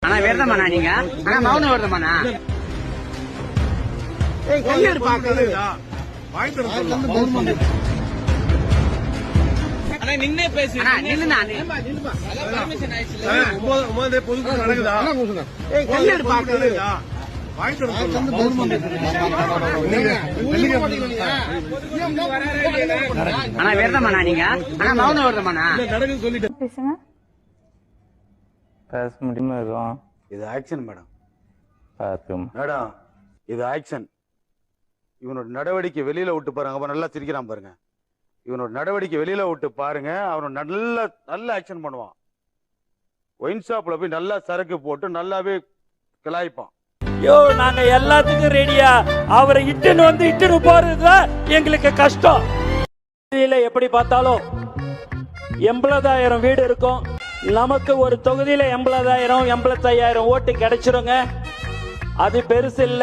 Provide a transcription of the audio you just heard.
ஆனா விரதமாண்ணா நீங்க? ஆனா மௌனம் விரதமாண்ணா? நின்னே பேசு. நில்லுண்ணா. ஆனா விரதமாண்ணா நீங்க? ஆனா மௌனம் விரதமாண்ணா? பேசுங்க. பேச முடியுமா இருக்கும்? இது ஆக்ஷன் மேடம். பார்த்தும் மேடம் இது ஆக்ஷன். இவனோட நடவடிக்கை வெளியில விட்டு பாருங்க. அப்ப நல்லா சிரிக்கிறான் பாருங்க. இவனோட நடவடிக்கை வெளியில விட்டு பாருங்க. அவனோட நல்ல ஆக்ஷன் பண்ணுவான். ஒயின் ஷாப்ல போய் நல்லா சரக்கு போட்டு நல்லாவே கிளாய்ப்பான். யோ, நாங்க எல்லாத்துக்கும் ரெடியா. அவரை இட்டுன்னு போறதுதான் எங்களுக்கு கஷ்டம். எப்படி பார்த்தாலும் 80,000 வீடு இருக்கும். நமக்கு ஒரு தொகுதியில 80,000 85,000 ஓட்டு கிடைச்சிருங்க. அது பெருசு இல்ல.